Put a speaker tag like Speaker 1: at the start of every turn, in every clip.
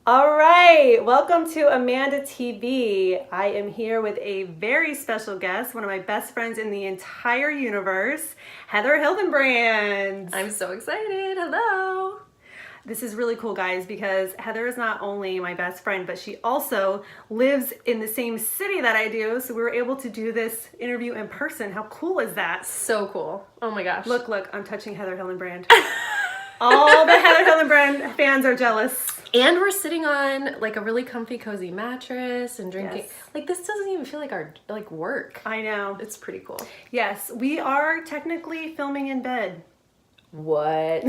Speaker 1: All right, welcome to Amanda TV. I am here with a very special guest, one of my best friends in the entire universe, Heather Hildenbrand.
Speaker 2: I'm so excited. Hello.
Speaker 1: This is really cool, guys, because Heather is not only my best friend, but she also lives in the same city that I do, so we were able to do this interview in person. How cool is that?
Speaker 2: So cool. Oh my gosh.
Speaker 1: Look, I'm touching Heather Hildenbrand. All the Heather Hildenbrand fans are jealous.
Speaker 2: And we're sitting on like a really comfy, cozy mattress and drinking.
Speaker 1: Yes.
Speaker 2: Like this doesn't even feel like our work.
Speaker 1: I know.
Speaker 2: It's pretty cool.
Speaker 1: Yes, we are technically filming in bed.
Speaker 2: What?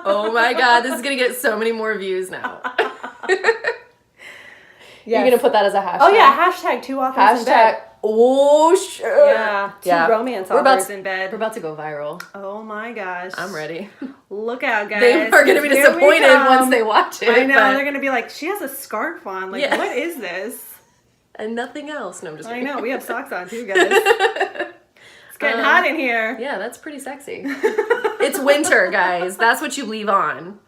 Speaker 2: Oh my god, this is gonna get so many more views now. You're gonna put that as a hashtag?
Speaker 1: Oh yeah, hashtag two authors in bed.
Speaker 2: Oh shit.
Speaker 1: Yeah, two romance authors in bed.
Speaker 2: We're about to go viral.
Speaker 1: Oh my gosh.
Speaker 2: I'm ready.
Speaker 1: Look out, guys.
Speaker 2: They are gonna be disappointed once they watch it.
Speaker 1: I know, they're gonna be like, she has a scarf on. Like, what is this?
Speaker 2: And nothing else. No, I'm just kidding.
Speaker 1: I know, we have socks on too, guys. It's getting hot in here.
Speaker 2: Yeah, that's pretty sexy. It's winter, guys. That's what you leave on.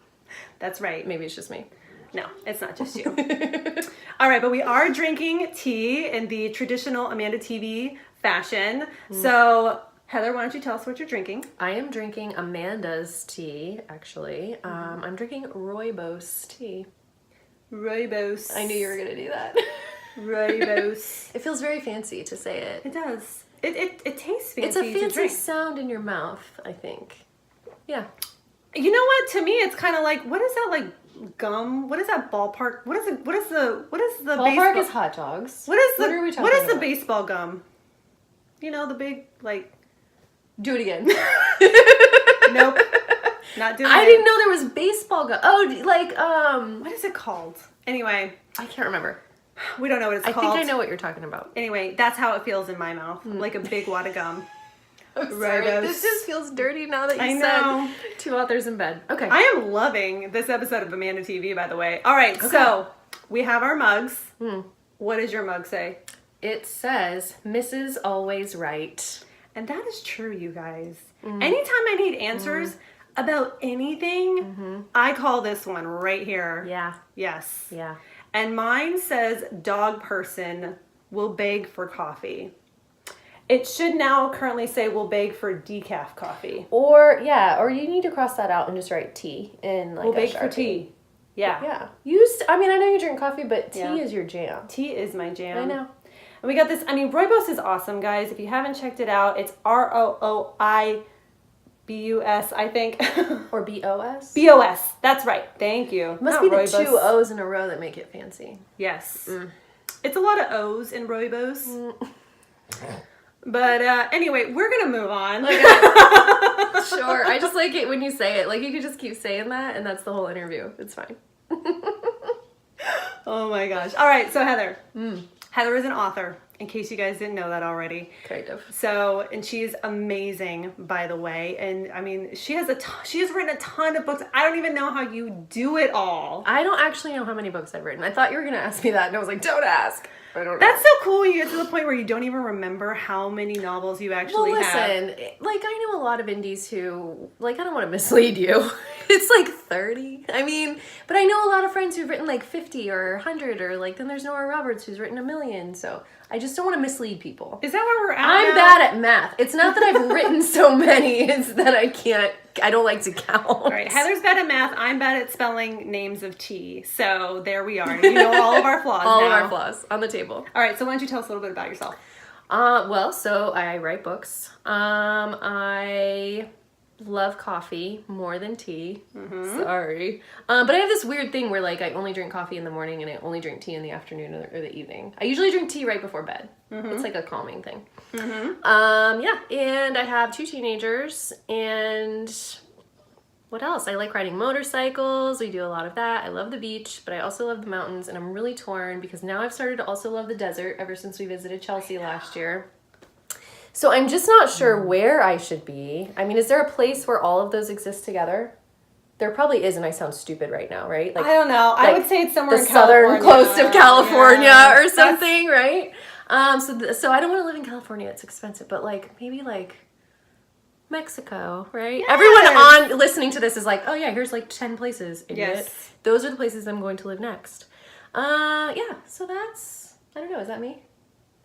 Speaker 1: That's right.
Speaker 2: Maybe it's just me.
Speaker 1: No, it's not just you. All right, but we are drinking tea in the traditional Amanda TV fashion. So, Heather, why don't you tell us what you're drinking?
Speaker 2: I am drinking Amanda's tea, actually. I'm drinking Rooibos tea.
Speaker 1: Rooibos.
Speaker 2: I knew you were going to do that.
Speaker 1: Rooibos.
Speaker 2: It feels very fancy to say it.
Speaker 1: It does. It tastes fancy.
Speaker 2: It's a
Speaker 1: to
Speaker 2: fancy
Speaker 1: drink.
Speaker 2: sound in your mouth, I think. Yeah.
Speaker 1: You know what? To me, it's kind of like, what is that, like, gum? What is that ballpark? What is the
Speaker 2: Ballpark
Speaker 1: baseball?
Speaker 2: is hot dogs.
Speaker 1: What is the,
Speaker 2: what are we talking
Speaker 1: what is the
Speaker 2: about?
Speaker 1: baseball gum? You know, the big, like...
Speaker 2: Do it again.
Speaker 1: Nope. Not doing it.
Speaker 2: I didn't know there was baseball gum. Oh, like,
Speaker 1: What is it called? Anyway.
Speaker 2: I can't remember.
Speaker 1: We don't know what it's called.
Speaker 2: I think I know what you're talking about.
Speaker 1: Anyway, that's how it feels in my mouth. Like a big wad of gum.
Speaker 2: I'm sorry.
Speaker 1: Rooibos.
Speaker 2: This just feels dirty now that you
Speaker 1: know.
Speaker 2: said two authors in bed. Okay.
Speaker 1: I am loving this episode of Amanda TV, by the way. All right, so we have our mugs. What does your mug say?
Speaker 2: It says, Mrs. Always Right.
Speaker 1: And that is true, you guys. Anytime I need answers about anything, I call this one right here.
Speaker 2: Yeah.
Speaker 1: Yes.
Speaker 2: Yeah.
Speaker 1: And mine says, dog person will beg for coffee. It should now currently say, will beg for decaf coffee.
Speaker 2: Or you need to cross that out and just write tea in like
Speaker 1: Will
Speaker 2: a
Speaker 1: beg for
Speaker 2: Sharpie.
Speaker 1: tea. Yeah.
Speaker 2: Yeah. I mean, I know you drink coffee, but tea is your jam.
Speaker 1: Tea is my jam.
Speaker 2: I know.
Speaker 1: And we got this, I mean, Rooibos is awesome, guys. If you haven't checked it out, it's Rooibus, I think.
Speaker 2: Or BOS?
Speaker 1: BOS. That's right. Thank you.
Speaker 2: Must
Speaker 1: Not
Speaker 2: be the
Speaker 1: Rooibos.
Speaker 2: 2 O's in a row that make it fancy.
Speaker 1: Yes. It's a lot of O's in Rooibos. But anyway, we're going to move on.
Speaker 2: Sure. I just like it when you say it. Like, you can just keep saying that, and that's the whole interview. It's fine.
Speaker 1: Oh my gosh. All right, so Heather. Heather is an author, in case you guys didn't know that already.
Speaker 2: Kind of.
Speaker 1: So, and she is amazing, by the way. And I mean, she has written a ton of books. I don't even know how you do it all.
Speaker 2: I don't actually know how many books I've written. I thought you were going to ask me that, and I was like, don't ask. I don't know.
Speaker 1: That's so cool when you get to the point where you don't even remember how many novels you actually have.
Speaker 2: Like, I know a lot of indies who, like, I don't want to mislead you. It's like 30. I mean, but I know a lot of friends who've written like 50 or 100, or like, then there's Nora Roberts who's written 1 million. So I just don't want to mislead people.
Speaker 1: Is that where we're at?
Speaker 2: I'm bad at math. It's not that I've written so many, it's that I don't like to count.
Speaker 1: All right, Heather's bad at math. I'm bad at spelling names of tea. So there we are. You know all of our flaws
Speaker 2: All
Speaker 1: now.
Speaker 2: of our flaws on the table.
Speaker 1: All right, so why don't you tell us a little bit about yourself?
Speaker 2: So I write books. I love coffee more than tea. Sorry. But I have this weird thing where like I only drink coffee in the morning and I only drink tea in the afternoon or the evening. I usually drink tea right before bed. It's like a calming thing. Yeah, and I have 2 teenagers, and what else? I like riding motorcycles. We do a lot of that. I love the beach, but I also love the mountains, and I'm really torn because now I've started to also love the desert ever since we visited Chelsea last year. So I'm just not sure where I should be. I mean, is there a place where all of those exist together? There probably is, and I sound stupid right now, right? Like,
Speaker 1: I don't know. I would say it's somewhere
Speaker 2: the
Speaker 1: in California.
Speaker 2: southern coast of California or something, right? So I don't want to live in California. It's expensive, but like maybe like Mexico, right?
Speaker 1: Yes.
Speaker 2: Everyone on listening to this is like, oh yeah, here's like 10 places, idiot.
Speaker 1: Yes.
Speaker 2: Those are the places I'm going to live next. Yeah, so that's, I don't know, is that me?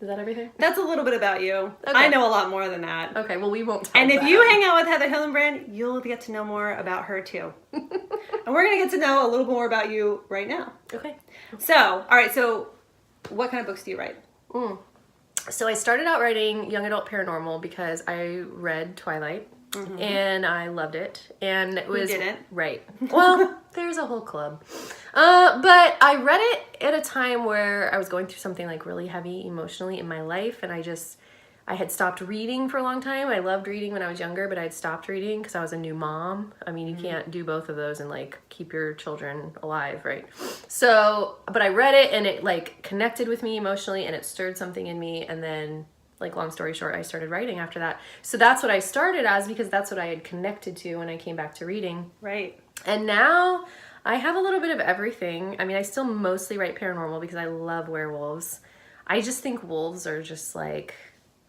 Speaker 2: Is that everything?
Speaker 1: That's a little bit about you.
Speaker 2: Okay.
Speaker 1: I know a lot more than that.
Speaker 2: Okay, well, we won't tell
Speaker 1: And if
Speaker 2: that.
Speaker 1: you hang out with Heather Hildenbrand, you'll get to know more about her too. And we're going to get to know a little more about you right now.
Speaker 2: Okay.
Speaker 1: So, all right, so what kind of books do you write?
Speaker 2: So I started out writing young adult paranormal because I read Twilight and I loved it. And it was...
Speaker 1: Who didn't?
Speaker 2: Right. Well, there's a whole club. But I read it at a time where I was going through something like really heavy emotionally in my life, and I had stopped reading for a long time. I loved reading when I was younger, but I had stopped reading because I was a new mom. I mean, you can't do both of those and like keep your children alive, right? So, but I read it and it like connected with me emotionally and it stirred something in me, and then like long story short, I started writing after that. So that's what I started as because that's what I had connected to when I came back to reading.
Speaker 1: Right.
Speaker 2: And now I have a little bit of everything. I mean, I still mostly write paranormal because I love werewolves. I just think wolves are just like,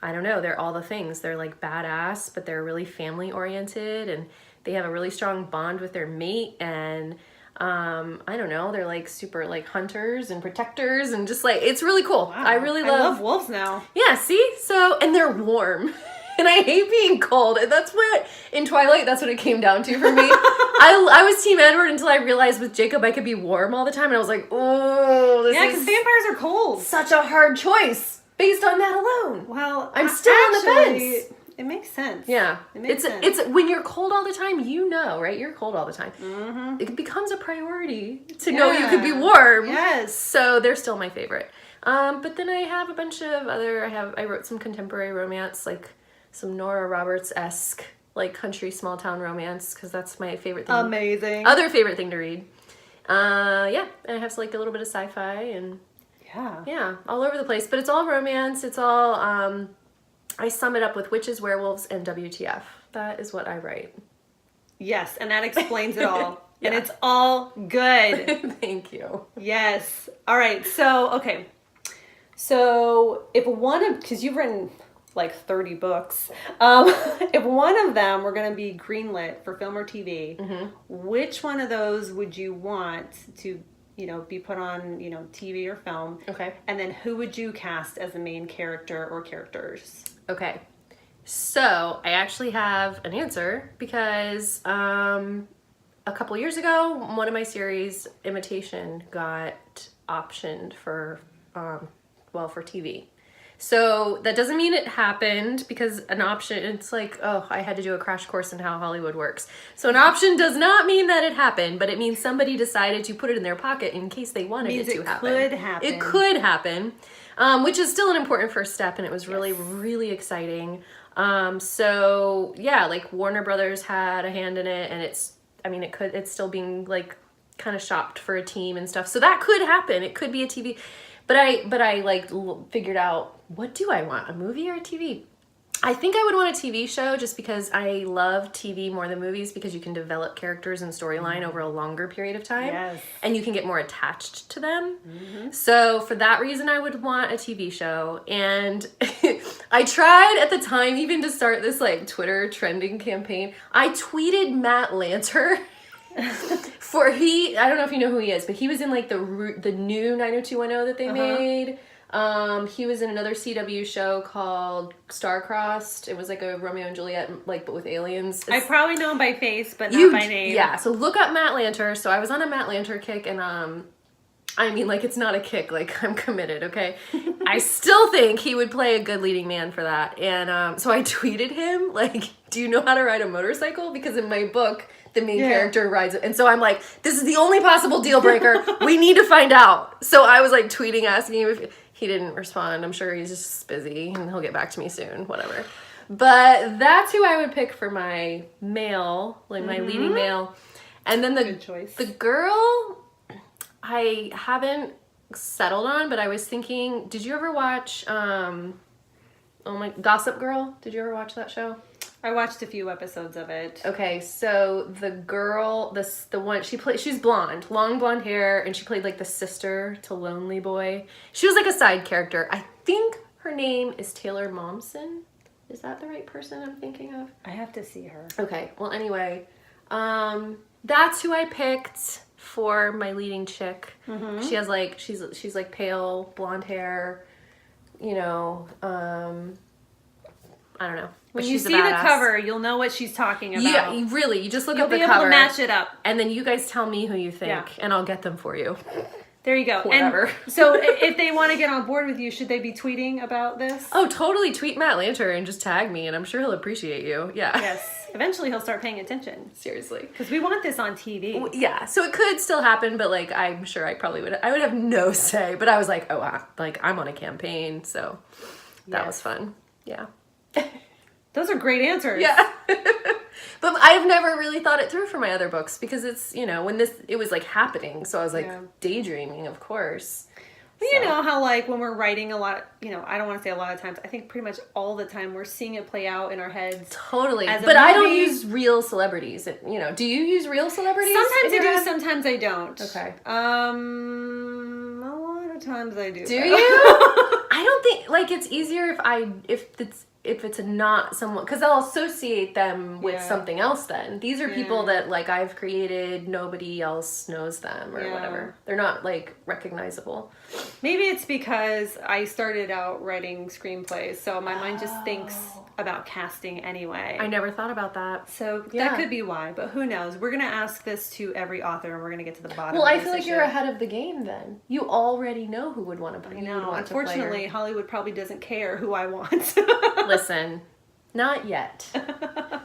Speaker 2: I don't know, they're all the things. They're like badass, but they're really family oriented and they have a really strong bond with their mate, and I don't know, they're like super like hunters and protectors and just like, it's really cool.
Speaker 1: Wow.
Speaker 2: I really
Speaker 1: I love wolves now.
Speaker 2: Yeah, see? So, and they're warm. And I hate being cold. And that's what, in Twilight, that's what it came down to for me. I was Team Edward until I realized with Jacob I could be warm all the time. And I was like, oh, this
Speaker 1: Yeah, because
Speaker 2: is
Speaker 1: vampires are cold.
Speaker 2: such a hard choice based on that alone.
Speaker 1: Well,
Speaker 2: I'm still on the
Speaker 1: actually,
Speaker 2: fence.
Speaker 1: It makes sense.
Speaker 2: Yeah.
Speaker 1: It makes sense.
Speaker 2: It's when you're cold all the time, you know, right? You're cold all the time. Mm-hmm. It becomes a priority to know you could be warm.
Speaker 1: Yes.
Speaker 2: So they're still my favorite. But then I have a bunch of other, I wrote some contemporary romance, like some Nora Roberts-esque, like country small town romance, because that's my favorite thing.
Speaker 1: Amazing.
Speaker 2: Other favorite thing to read. Yeah, and I have like a little bit of sci-fi and yeah, all over the place. But it's all romance. It's all, I sum it up with witches, werewolves, and WTF. That is what I write.
Speaker 1: Yes, and that explains it all.
Speaker 2: Yeah.
Speaker 1: And it's all good.
Speaker 2: Thank you.
Speaker 1: Yes. All right. So, okay. So if one of, because you've written like 30 books, if one of them were going to be greenlit for film or TV, which one of those would you want to, you know, be put on, you know, TV or film?
Speaker 2: Okay.
Speaker 1: And then who would you cast as the main character or characters?
Speaker 2: Okay. So I actually have an answer because a couple years ago, one of my series, Imitation, got optioned for, for TV. So that doesn't mean it happened because an option, it's like, oh, I had to do a crash course in how Hollywood works. So an option does not mean that it happened, but it means somebody decided to put it in their pocket in case they wanted it to happen.
Speaker 1: It could happen.
Speaker 2: It could happen, which is still an important first step, and it was really, really exciting. So yeah, like Warner Brothers had a hand in it, and it's still being like kind of shopped for a team and stuff. So that could happen. It could be a TV. But I like figured out, what do I want, a movie or a TV? I think I would want a TV show just because I love TV more than movies because you can develop characters and storyline over a longer period of time.
Speaker 1: Yes.
Speaker 2: And you can get more attached to them. So for that reason, I would want a TV show. And I tried at the time even to start this like Twitter trending campaign. I tweeted Matt Lanter. I don't know if you know who he is, but he was in like the new 90210 that they made. He was in another CW show called Star-Crossed. It was like a Romeo and Juliet, like, but with aliens.
Speaker 1: I probably know him by face, but not by name.
Speaker 2: Yeah, so look up Matt Lanter. So I was on a Matt Lanter kick, and I mean, like, it's not a kick, like, I'm committed, okay? I still think he would play a good leading man for that. And so I tweeted him, like, do you know how to ride a motorcycle? Because in my book, the main character rides it. And so I'm like, this is the only possible deal breaker. We need to find out. So I was like tweeting, asking him if he didn't respond. I'm sure he's just busy and he'll get back to me soon, whatever. But that's who I would pick for my male, like my leading male. And then
Speaker 1: Good choice.
Speaker 2: the girl, I haven't settled on, but I was thinking, did you ever watch, Gossip Girl? Did you ever watch that show?
Speaker 1: I watched a few episodes of it.
Speaker 2: Okay, so the girl, the one she's blonde, long blonde hair, and she played like the sister to Lonely Boy. She was like a side character. I think her name is Taylor Momsen. Is that the right person I'm thinking of?
Speaker 1: I have to see her.
Speaker 2: Okay. Well, anyway, that's who I picked for my leading chick.
Speaker 1: Mm-hmm.
Speaker 2: She has like she's like pale blonde hair. You know, I don't know.
Speaker 1: When you see the cover, you'll know what she's talking about.
Speaker 2: Yeah, you just look
Speaker 1: You'll
Speaker 2: up the
Speaker 1: be able
Speaker 2: cover.
Speaker 1: to match it up.
Speaker 2: And then you guys tell me who you think,
Speaker 1: Yeah.
Speaker 2: and I'll get them for you.
Speaker 1: There you go.
Speaker 2: Whatever.
Speaker 1: And so if they want to get on board with you, should they be tweeting about this?
Speaker 2: Oh, totally. Tweet Matt Lanter and just tag me, and I'm sure he'll appreciate you. Yeah.
Speaker 1: Yes. Eventually he'll start paying attention.
Speaker 2: Seriously.
Speaker 1: Because we want this on TV.
Speaker 2: Yeah. So it could still happen, but like I'm sure I would have no say. But I was like, oh, I'm on a campaign, so that was fun. Yeah.
Speaker 1: Those are great answers.
Speaker 2: Yeah. But I've never really thought it through for my other books because it's, when it was like happening. So I was like daydreaming, of course.
Speaker 1: Well, you know how like when we're writing a lot, I don't want to say a lot of times, I think pretty much all the time we're seeing it play out in our heads.
Speaker 2: Totally. But I don't use real celebrities. Do you use real celebrities?
Speaker 1: Sometimes I do, sometimes I don't.
Speaker 2: Okay.
Speaker 1: A lot of times I do.
Speaker 2: Do you? I don't think, like, it's easier if it's not someone, because I'll associate them with something else then. These are people that, like, I've created, nobody else knows them or whatever. They're not, like, recognizable.
Speaker 1: Maybe it's because I started out writing screenplays, so my mind just thinks about casting anyway.
Speaker 2: I never thought about that.
Speaker 1: So that could be why, but who knows? We're going to ask this to every author, and we're going to get to the bottom of this.
Speaker 2: Well, I feel like you're ahead of the game then. You already know who would want to play.
Speaker 1: I know. Unfortunately, Hollywood probably doesn't care who I want.
Speaker 2: Listen, not yet.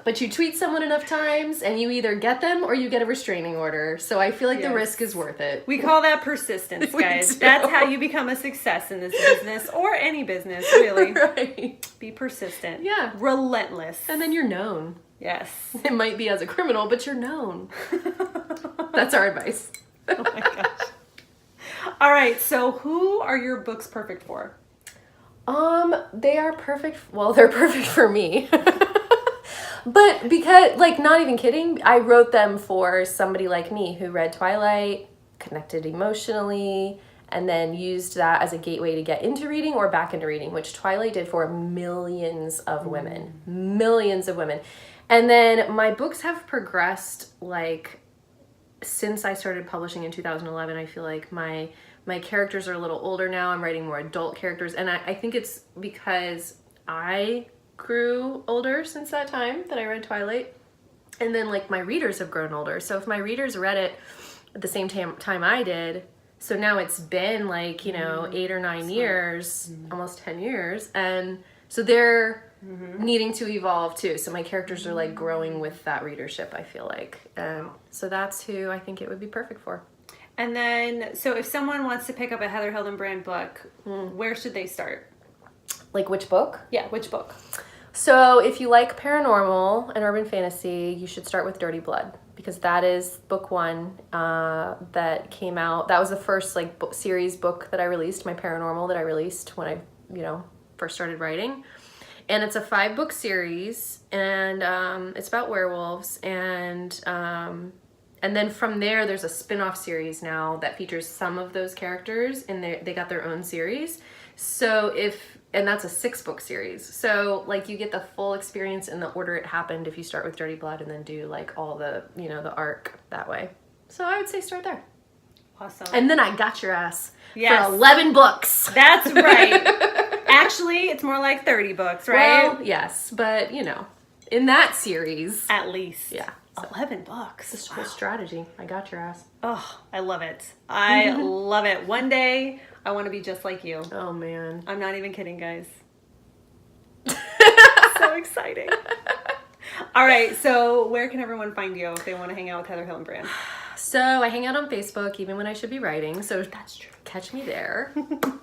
Speaker 2: But you tweet someone enough times and you either get them or you get a restraining order. So I feel like the risk is worth it.
Speaker 1: We call that persistence, guys. That's how you become a success in this business or any business, really.
Speaker 2: Right.
Speaker 1: Be persistent.
Speaker 2: Yeah.
Speaker 1: Relentless.
Speaker 2: And then you're known.
Speaker 1: Yes.
Speaker 2: It might be as a criminal, but you're known. That's our advice.
Speaker 1: Oh my gosh. All right. So who are your books perfect for?
Speaker 2: They are perfect. Well, they're perfect for me. But because, like, not even kidding, I wrote them for somebody like me who read Twilight, connected emotionally, and then used that as a gateway to get into reading or back into reading, which Twilight did for millions of women. Millions of women. And then my books have progressed, like, since I started publishing in 2011. I feel like my characters are a little older now. I'm writing more adult characters. And I think it's because I grew older since that time that I read Twilight. And then, like, my readers have grown older. So if my readers read it at the same time I did, so now it's been, like, 8 or 9 years, almost 10 years. And so they're needing to evolve too. So my characters are, like, growing with that readership, I feel like. And so that's who I think it would be perfect for.
Speaker 1: And then, so if someone wants to pick up a Heather Hildenbrand book, where should they start?
Speaker 2: Like, which book?
Speaker 1: Yeah, which book?
Speaker 2: So if you like paranormal and urban fantasy, you should start with Dirty Blood, because that is book 1 that came out. That was the first, like, series book that I released, my paranormal that I released when I, first started writing. And it's a 5-book series, and it's about werewolves, and then from there, there's a spin-off series now that features some of those characters, and they got their own series. So and that's a 6-book series. So, like, you get the full experience in the order it happened if you start with Dirty Blood and then do, like, all the, the arc that way. So I would say start there.
Speaker 1: Awesome.
Speaker 2: And then I got your ass for 11 books.
Speaker 1: That's right. Actually, it's more like 30 books, right?
Speaker 2: Well, yes, but, in that series.
Speaker 1: At least.
Speaker 2: Yeah.
Speaker 1: So 11 books.
Speaker 2: This whole strategy. I got your ass.
Speaker 1: Oh, I love it. I love it. One day, I want to be just like you.
Speaker 2: Oh, man.
Speaker 1: I'm not even kidding, guys. So exciting. All right, so where can everyone find you if they want to hang out with Heather Hildenbrand?
Speaker 2: So I hang out on Facebook even when I should be writing, so
Speaker 1: that's true.
Speaker 2: Catch me there.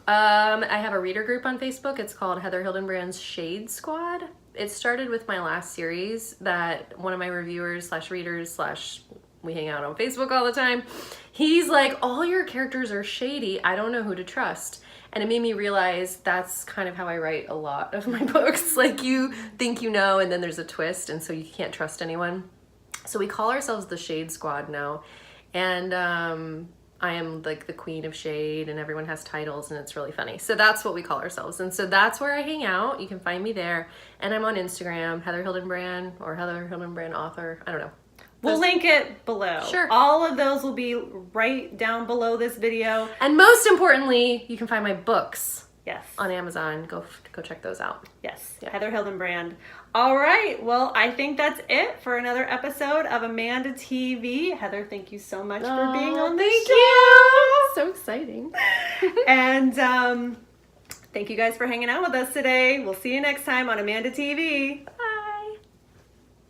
Speaker 2: I have a reader group on Facebook. It's called Heather Hildenbrand's Shade Squad. It started with my last series that one of my reviewers / readers / we hang out on Facebook all the time. He's like, all your characters are shady. I don't know who to trust. And it made me realize that's kind of how I write a lot of my books. Like, you think and then there's a twist, and so you can't trust anyone. So we call ourselves the Shade Squad now. And I am like the queen of shade and everyone has titles and it's really funny. So that's what we call ourselves. And so that's where I hang out. You can find me there. And I'm on Instagram, Heather Hildenbrand or Heather Hildenbrand author. I don't know.
Speaker 1: We'll link it below.
Speaker 2: Sure.
Speaker 1: All of those will be right down below this video.
Speaker 2: And most importantly, you can find my books.
Speaker 1: Yes.
Speaker 2: On Amazon. Go check those out.
Speaker 1: Yes.
Speaker 2: Yeah.
Speaker 1: Heather Hildenbrand. All right. Well, I think that's it for another episode of Amanda TV. Heather, thank you so much for being on the show.
Speaker 2: So exciting.
Speaker 1: And thank you guys for hanging out with us today. We'll see you next time on Amanda TV.